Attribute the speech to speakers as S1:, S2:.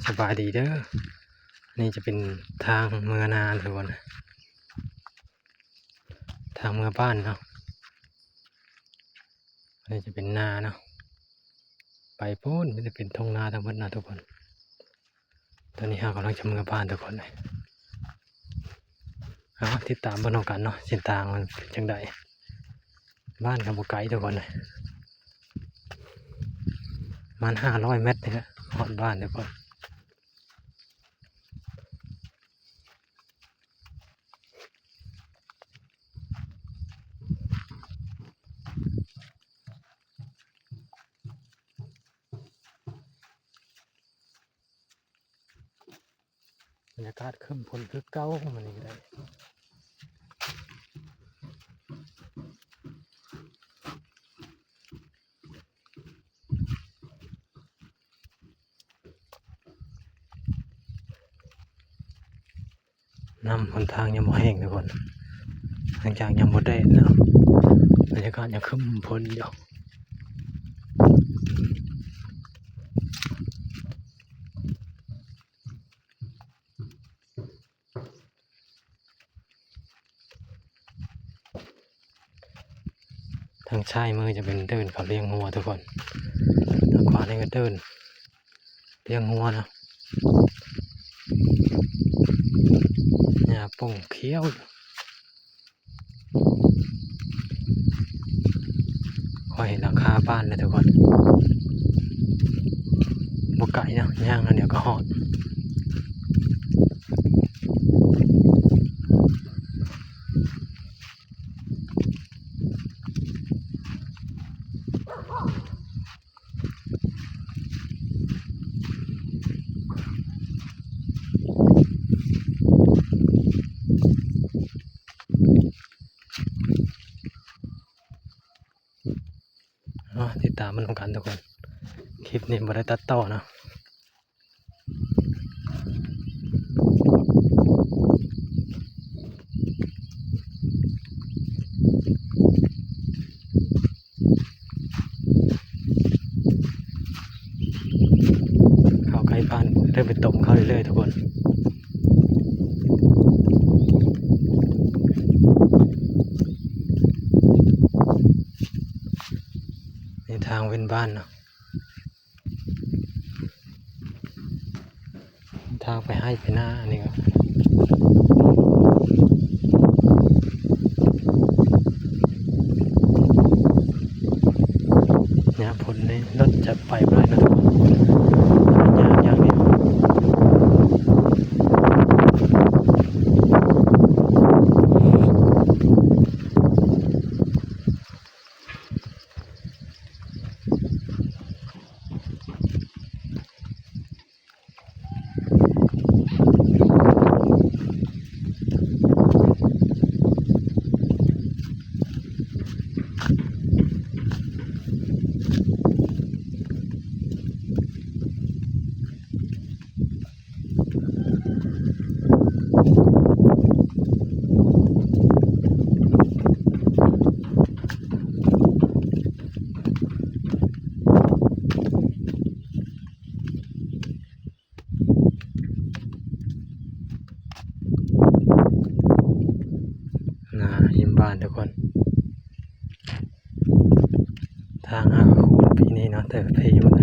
S1: สบายดีเด้อนี่จะเป็นทางเมืองนาทุกคนทางเมืองบ้านเนาะนี่จะเป็นนาเนาะไปพูนมันจะเป็นทุ่งนาทั้งหมดนะทุกคนตอนนี้เรากำลังจะเมืองบ้านทุกคนเลยติดตามบนกันเนาะเส้นทางมันเป็นจังใดบ้านกับบุไกทุกคนเลยมัน500 เมตรนี่แหละหอดบ้านทุกคนบรรยากาศขึ้นพลคือเก้ามันนี่ได้น้ำหนทางยังไม่แห้งทุกคนหลังจากยังหมดแดดแล้วบรรยากาศยังขึ้นพลอยู่ทางซ้ายมือจะเป็นเดินเขาเลี้ยงงัวทุกคนทางขวานี่ก็เดินเลี้ยงงัวนะเนี่ยป่งเขียวคอยเห็นหลังคาบ้านเลยทุกคนบุกไก่นะย่างแล้วเดี๋ยวก็หอดติดตามมันกันทุกคนคลิปนี้ไม่ได้ตัดต่อนะเข้าใกล้บ้านเริ่มไปตบเข้าเรื่อยๆทุกคนในทางเว้นบ้านเนาะทางไปให้ไปหน้าอันนี้ก็เนี่ยผลนี้รถจะไปได้นะทุกคนอย่างเดียวยิ้มบ้านทุกคนทางคูณปีนี้เนาะแต่เพย์